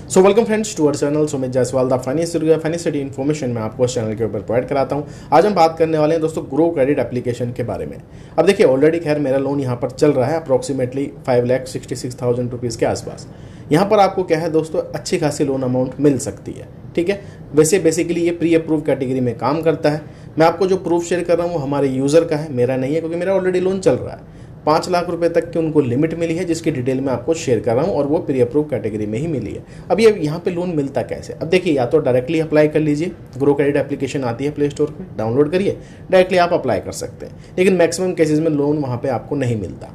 So welcome friends to our channel Sumit Jaiswal the finance study information मैं आपको इस channel के ऊपर प्रोवाइड कराता हूं। आज हम बात करने वाले हैं दोस्तों ग्रो क्रेडिट एप्लीकेशन के बारे में। अब देखिए ऑलरेडी खैर मेरा लोन यहां पर चल रहा है अप्रॉक्सीमेटली 5,66,000 रुपीज़ के आसपास। यहाँ पर आपको क्या है दोस्तों अच्छी खासी लोन अमाउंट मिल सकती है। ठीक है, वैसे बेसिकली ये प्री अप्रूव कैटेगरी में काम करता है। मैं आपको जो प्रूफ शेयर कर रहा हूँ वो हमारे यूज़र का है, मेरा नहीं है, क्योंकि मेरा ऑलरेडी लोन चल रहा है। 5 लाख रुपए तक की उनको लिमिट मिली है, जिसकी डिटेल मैं आपको शेयर कर रहा हूं और वो प्री अप्रूव कैटेगरी में ही मिली है। अब ये यहाँ पे लोन मिलता कैसे? अब देखिए, या तो डायरेक्टली अप्लाई कर लीजिए, ग्रो क्रेडिट एप्लीकेशन आती है प्ले स्टोर पे, डाउनलोड करिए, डायरेक्टली आप अप्लाई कर सकते हैं। लेकिन मैक्सिमम केसेज में लोन वहाँ पे आपको नहीं मिलता।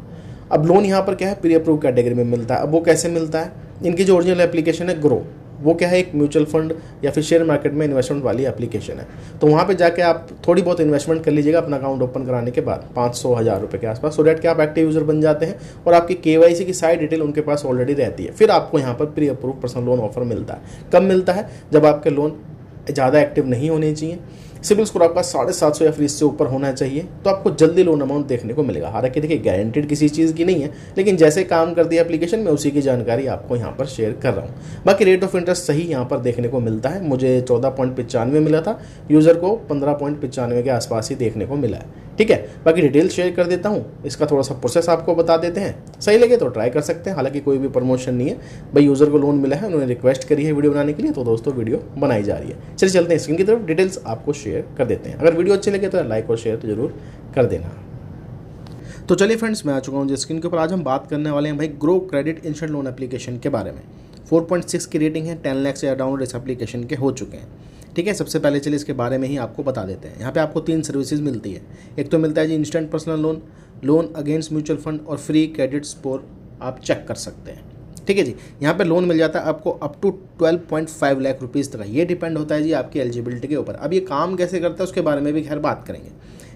अब लोन यहाँ पर क्या है, प्री अप्रूव कैटेगरी में मिलता है। अब वो कैसे मिलता है? इनकी जो ओरिजिनल एप्लीकेशन है ग्रो, वो क्या है, एक म्यूचुअल फंड या फिर शेयर मार्केट में इन्वेस्टमेंट वाली एप्लीकेशन है। तो वहाँ पे जाके आप थोड़ी बहुत इन्वेस्टमेंट कर लीजिएगा अपना अकाउंट ओपन कराने के बाद 500-1000 रुपये के आसपास, सो डैट कि आप एक्टिव यूजर बन जाते हैं और आपकी केवाईसी की सारी डिटेल उनके पास ऑलरेडी रहती है। फिर आपको यहाँ पर pre approve personal loan offer मिलता है। कब मिलता है? जब आपके लोन ज़्यादा एक्टिव नहीं होने चाहिए, सिबिल स्कोर आपका 750 या फिर इससे ऊपर होना चाहिए, तो आपको जल्दी लोन अमाउंट देखने को मिलेगा। हालांकि देखिए गारंटेड किसी चीज़ की नहीं है, लेकिन जैसे काम करती है एप्लीकेशन में उसी की जानकारी आपको यहाँ पर शेयर कर रहा हूँ। बाकी रेट ऑफ इंटरेस्ट सही यहाँ पर देखने को मिलता है। मुझे 14.95 मिला था, यूज़र को 15.95 के आसपास ही देखने को मिला है। ठीक है, बाकी डिटेल शेयर कर देता हूँ, इसका थोड़ा सा प्रोसेस आपको बता देते हैं। सही लगे तो ट्राई कर सकते हैं। हालांकि कोई भी प्रमोशन नहीं है, भाई यूज़र को लोन मिला है, उन्होंने रिक्वेस्ट करी है वीडियो बनाने के लिए, तो दोस्तों वीडियो बनाई जा रही है। चलिए चलते हैं स्क्रीन की तरफ, डिटेल्स आपको शेयर कर देते हैं। अगर वीडियो अच्छे लगे तो लाइक और शेयर तो जरूर कर देना। तो चलिए फ्रेंड्स, मैं आ चुका हूँ जिस स्क्रीन के ऊपर। आज हम बात करने वाले हैं भाई grow credit instant loan application के बारे में। 4.6 की रेटिंग है, 10 लाख से ज़्यादा डाउनलोड इस एप्लीकेशन के हो चुके हैं। ठीक है, सबसे पहले चलिए इसके बारे में ही आपको बता देते हैं। यहाँ पे आपको 3 सर्विसेज मिलती है। एक तो मिलता है जी instant personal loan, loan against mutual fund और फ्री क्रेडिट स्कोर आप चेक कर सकते हैं। ठीक है जी, यहाँ पे लोन मिल जाता है आपको अप टू 12.5 लाख रुपीज़ तक। ये डिपेंड होता है जी आपकी एलिजिबिलिटी के ऊपर। अब ये काम कैसे करता है उसके बारे में भी खैर बात करेंगे।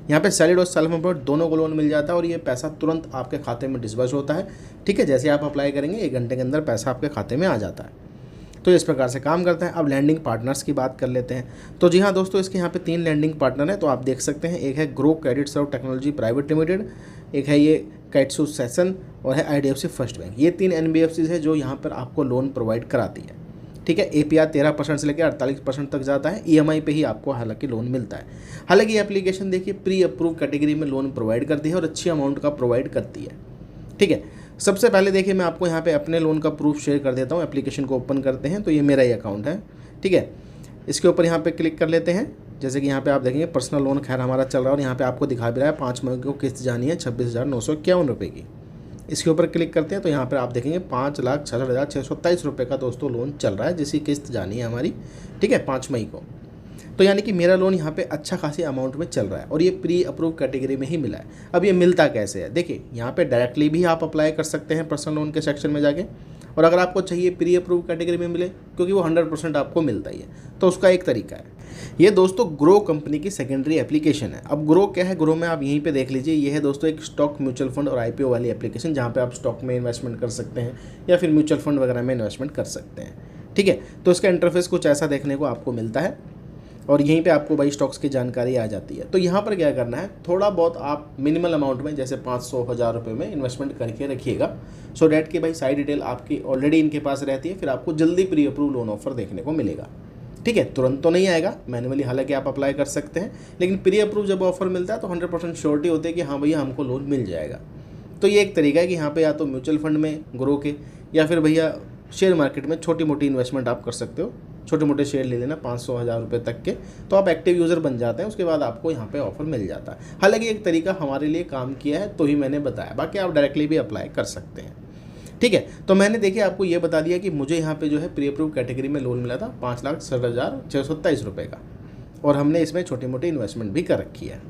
यहाँ पे सैलरीड और सेल्फ एम्प्लॉयड दोनों को लोन मिल जाता है और ये पैसा तुरंत आपके खाते में डिस्बर्स होता है। ठीक है, जैसे आप अप्लाई करेंगे 1 घंटे के अंदर पैसा आपके खाते में आ जाता है। तो इस प्रकार से काम करता है। अब लैंडिंग पार्टनर्स की बात कर लेते हैं। तो जी हाँ दोस्तों, इसके यहाँ पे 3 लैंडिंग पार्टनर हैं, तो आप देख सकते हैं। एक है ग्रो क्रेडिट सर्व टेक्नोलॉजी प्राइवेट लिमिटेड, एक है ये कैटसू सेशन और है IDFC फर्स्ट बैंक। ये 3 NBFCs है जो यहाँ पर आपको लोन प्रोवाइड कराती है। ठीक है, APR 13% से लेकर 48% तक जाता है। EMI पे ही आपको हालांकि लोन मिलता है। हालांकि ये एप्लीकेशन देखिए प्री अप्रूव कैटेगरी में लोन प्रोवाइड करती है और अच्छी अमाउंट का प्रोवाइड करती है। ठीक है, सबसे पहले देखिए मैं आपको यहाँ पे अपने लोन का प्रूफ शेयर कर देता हूँ। एप्लीकेशन को ओपन करते हैं तो ये मेरा ही अकाउंट है। ठीक है, इसके ऊपर यहाँ पे क्लिक कर लेते हैं। जैसे कि यहाँ पे आप देखेंगे पर्सनल लोन खैर हमारा चल रहा है और यहाँ पे आपको दिखा भी रहा है 5 मई को किस्त जानी है 26,951 रुपये की। इसके ऊपर क्लिक करते हैं तो यहाँ पर आप देखेंगे 5,66,627 रुपये का दोस्तों लोन चल रहा है, जिसकी किस्त जानी है हमारी। ठीक है, 5 मई को। तो यानी कि मेरा लोन यहाँ पे अच्छा खासी अमाउंट में चल रहा है और ये प्री अप्रूव कैटेगरी में ही मिला है। अब ये मिलता कैसे है? देखिए यहाँ पे डायरेक्टली भी आप अप्लाई कर सकते हैं पर्सनल लोन के सेक्शन में जाके, और अगर आपको चाहिए प्री अप्रूव कैटेगरी में मिले, क्योंकि वो 100% आपको मिलता ही है, तो उसका एक तरीका है। ये दोस्तों ग्रो कंपनी की सेकेंडरी एप्लीकेशन है। अब ग्रो क्या है? ग्रो में आप यहीं पे देख लीजिए, ये है दोस्तों एक स्टॉक म्यूचुअल फंड और IPO वाली एप्लीकेशन, जहाँ पे आप स्टॉक में इन्वेस्टमेंट कर सकते हैं या फिर म्यूचुअल फंड वगैरह में इन्वेस्टमेंट कर सकते हैं। ठीक है, तो इसका इंटरफेस कुछ ऐसा देखने को आपको मिलता है और यहीं पे आपको भाई स्टॉक्स की जानकारी आ जाती है। तो यहाँ पर क्या करना है, थोड़ा बहुत आप मिनिमल अमाउंट में जैसे 500-1000 रुपये में इन्वेस्टमेंट करके रखिएगा, सो डैट कि भाई सारी डिटेल आपकी ऑलरेडी इनके पास रहती है। फिर आपको जल्दी प्री अप्रूव लोन ऑफर देखने को मिलेगा। ठीक है, तुरंत तो नहीं आएगा, मैनुअली हालांकि आप अप्लाई कर सकते हैं, लेकिन प्री अप्रूव जब ऑफर मिलता है तो 100% श्योरिटी होती है कि हाँ भैया हमको लोन मिल जाएगा। तो ये एक तरीका है कि यहाँ पे या तो म्यूचुअल फंड में ग्रो के, या फिर भैया शेयर मार्केट में छोटी मोटी इन्वेस्टमेंट आप कर सकते हो। छोटे मोटे शेयर ले लेना 500-1000 रुपये तक के, तो आप एक्टिव यूज़र बन जाते हैं। उसके बाद आपको यहाँ पे ऑफर मिल जाता है। हालांकि एक तरीका हमारे लिए काम किया है तो ही मैंने बताया, बाकी आप डायरेक्टली भी अप्लाई कर सकते हैं। ठीक है, तो मैंने देखिए आपको ये बता दिया कि मुझे यहाँ पे जो है प्री अप्रूव कैटेगरी में लोन मिला था 5,60,627 रुपये का, और हमने इसमें छोटी मोटी इन्वेस्टमेंट भी कर रखी है।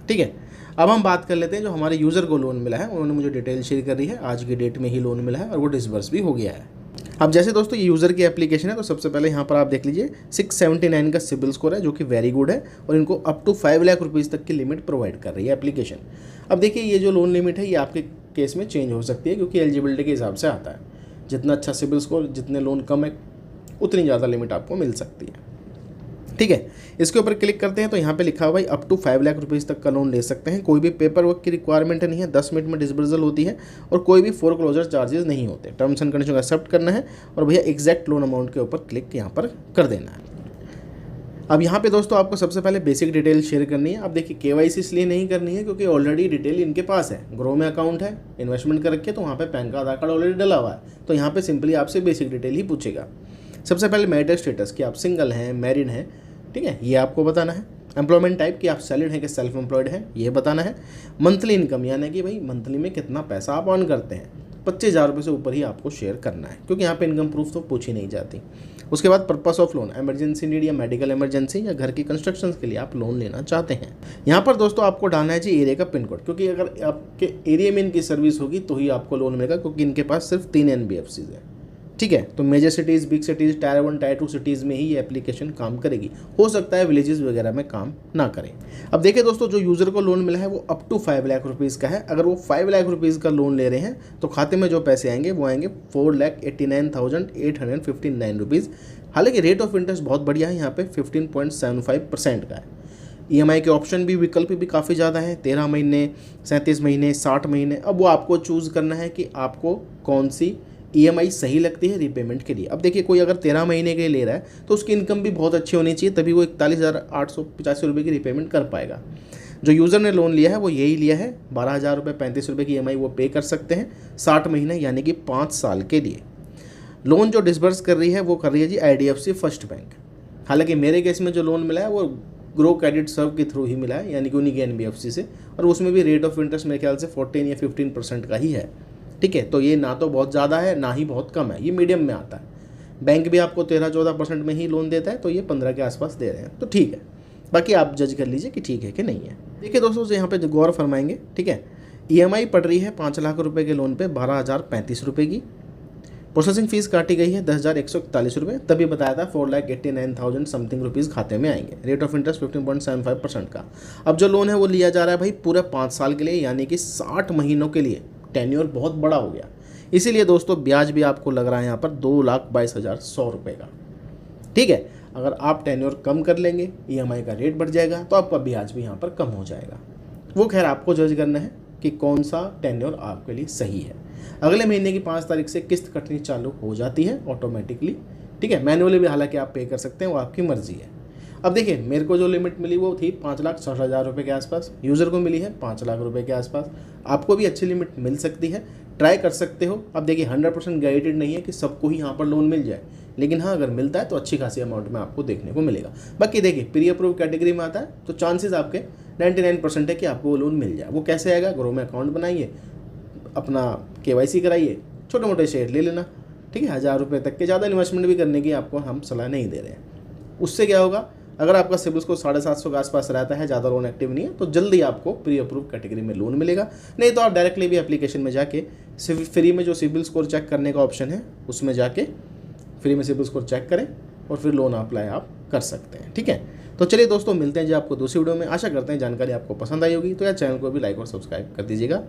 ठीक है, अब हम बात कर लेते हैं जो हमारे यूज़र को लोन मिला है। उन्होंने मुझे डिटेल शेयर कर दी है, आज की डेट में ही लोन मिला है और वो डिसबर्स भी हो गया है। अब जैसे दोस्तों ये यूज़र की एप्लीकेशन है, तो सबसे पहले यहाँ पर आप देख लीजिए 679 का सिबिल स्कोर है, जो कि वेरी गुड है, और इनको अप टू 5 लाख रुपीज़ तक की लिमिट प्रोवाइड कर रही है एप्लीकेशन। अब देखिए ये जो लोन लिमिट है ये आपके केस में चेंज हो सकती है, क्योंकि एलिजिबिलिटी के हिसाब से आता है। जितना अच्छा सिबिल स्कोर, जितने लोन कम है, उतनी ज़्यादा लिमिट आपको मिल सकती है। ठीक है, इसके ऊपर क्लिक करते हैं तो यहाँ पे लिखा हुआ भाई अप टू 5 लाख रुपीज़ तक का लोन ले सकते हैं। कोई भी पेपर वर्क की रिक्वायरमेंट नहीं है, 10 मिनट में डिस्बर्सल होती है और कोई भी फोरक्लोजर चार्जेस नहीं होते। टर्म्स एंड कंडीशन को एक्सेप्ट करना है और भैया एग्जैक्ट लोन अमाउंट के ऊपर क्लिक यहाँ पर कर देना है। अब यहाँ पे दोस्तों आपको सबसे पहले बेसिक डिटेल शेयर करनी है। अब देखिए केवाईसी इसलिए नहीं करनी है क्योंकि ऑलरेडी डिटेल इनके पास है, ग्रो में अकाउंट है, इन्वेस्टमेंट कर रखे, तो वहाँ पे पैन का आधार कार्ड ऑलरेडी डला हुआ है, तो यहाँ पे सिंपली आपसे बेसिक डिटेल ही पूछेगा। सबसे पहले मैरिटल स्टेटस कि आप सिंगल हैं, मैरिड हैं, ठीक है, ये आपको बताना है। एम्प्लॉयमेंट टाइप कि आप सैलरीड हैं कि सेल्फ एम्प्लॉयड हैं, ये बताना है। मंथली इनकम यानी कि भाई मंथली में कितना पैसा आप अर्न करते हैं, 25,000 रुपये से ऊपर ही आपको शेयर करना है क्योंकि यहाँ पे इनकम प्रूफ तो पूछी नहीं जाती। उसके बाद purpose of loan, emergency need या मेडिकल इमरजेंसी या घर की कंस्ट्रक्शन के लिए आप लोन लेना चाहते हैं। यहाँ पर दोस्तों आपको डालना है जी एरिया का पिन कोड, क्योंकि अगर आपके एरिया में इनकी सर्विस होगी तो ही आपको लोन मिलेगा, क्योंकि इनके पास सिर्फ 3 NBFCs है। ठीक है, तो major cities, big cities, tier 1 tier 2 cities में ही ये एप्लीकेशन काम करेगी। हो सकता है विलेजेस वगैरह में काम ना करें। अब देखिए दोस्तों, जो यूज़र को लोन मिला है वो अप टू 5 लाख रुपीज़ का है। अगर वो 5 लाख रुपीज़ का लोन ले रहे हैं तो खाते में जो पैसे आएंगे वो आएंगे 4,89,859 रुपीज़। हालांकि रेट ऑफ इंटरेस्ट बहुत बढ़िया है, यहाँ पे 15.75% का है। EMI के ऑप्शन भी, विकल्प भी काफ़ी ज़्यादा है, 13 महीने, 37 महीने, 60 महीने। अब वो आपको चूज़ करना है कि आपको कौन सी EMI सही लगती है रीपेमेंट के लिए। अब देखिए, कोई अगर 13 महीने के लिए ले रहा है तो उसकी इनकम भी बहुत अच्छी होनी चाहिए, तभी वो 41,885 रुपये की रीपेमेंट कर पाएगा। जो यूज़र ने लोन लिया है वो यही लिया है, 12,000 रुपये 35 रुपये की EMI वो पे कर सकते हैं 60 महीने यानी कि 5 साल के लिए। लोन जो डिसबर्स कर रही है वो कर रही है जी IDFC फर्स्ट बैंक। हालांकि मेरे केस में जो लोन मिला है वो ग्रो क्रेडिट सर्व के थ्रू ही मिला है, यानी कि उन्हीं के NBFC से, और उसमें भी रेट ऑफ इंटरेस्ट मेरे ख्याल से 14 या 15% का ही है। ठीक है, तो ये ना तो बहुत ज़्यादा है ना ही बहुत कम है, ये मीडियम में आता है। बैंक भी आपको 13-14% में ही लोन देता है, तो ये 15 के आसपास दे रहे हैं, तो ठीक है। बाकी आप जज कर लीजिए कि ठीक है कि नहीं है। देखिए दोस्तों, यहाँ पे गौर फरमाएंगे, ठीक है, EMI पड़ रही है 5 लाख रुपए के लोन पे 12,035 रुपये की। प्रोसेसिंग फीस काटी गई है 10,141 रुपये, तभी बताया था 4,89,000 समथिंग रुपीज़ खाते में आएंगे। रेट ऑफ इंटरेस्ट 15.75% का। अब जो लोन है वो लिया जा रहा है भाई पूरे 5 साल के लिए, यानी कि 60 महीनों के लिए। टेन्योर बहुत बड़ा हो गया, इसीलिए दोस्तों ब्याज भी आपको लग रहा है यहाँ पर 2,22,100 रुपये का। ठीक है, अगर आप टेन्योर कम कर लेंगे, EMI का रेट बढ़ जाएगा तो आपका ब्याज भी यहाँ पर कम हो जाएगा। वो खैर आपको जज करना है कि कौन सा टेन्योर आपके लिए सही है। अगले महीने की 5 तारीख से किस्त कटनी चालू हो जाती है ऑटोमेटिकली। ठीक है, मैनुअली भी हालांकि आप पे कर सकते हैं, वो आपकी मर्जी है। अब देखिए, मेरे को जो लिमिट मिली वो थी 5,60,000 रुपये के आसपास, यूज़र को मिली है 5 लाख रुपये के आसपास। आपको भी अच्छी लिमिट मिल सकती है, ट्राई कर सकते हो। अब देखिए 100% गाइडेड नहीं है कि सबको ही यहाँ पर लोन मिल जाए, लेकिन हाँ अगर मिलता है तो अच्छी खासी अमाउंट में आपको देखने को मिलेगा। बाकी देखिए, प्री अप्रूव कैटेगरी में आता है तो चांसेस आपके 99% है कि आपको वो लोन मिल जाए। वो कैसे आएगा? ग्रो में अकाउंट बनाइए, अपना KYC कराइए, छोटे मोटे शेयर ले लेना। ठीक है, 1,000 रुपये तक के, ज़्यादा इन्वेस्टमेंट भी करने की आपको हम सलाह नहीं दे रहे हैं। उससे क्या होगा, अगर आपका सिबिल स्कोर 750 के आसपास रहता है, ज़्यादा लोन एक्टिव नहीं है, तो जल्दी आपको प्री अप्रूव कैटेगरी में लोन मिलेगा। नहीं तो आप डायरेक्टली भी एप्लीकेशन में जाके फ्री में जो सिबिल स्कोर चेक करने का ऑप्शन है उसमें जाके फ्री में सिबिल स्कोर चेक करें और फिर लोन अप्लाई आप कर सकते हैं। ठीक है, तो चलिए दोस्तों, मिलते हैं जी आपको दूसरी वीडियो में। आशा करते हैं जानकारी आपको पसंद आई होगी, तो यार चैनल को भी लाइक और सब्सक्राइब कर दीजिएगा।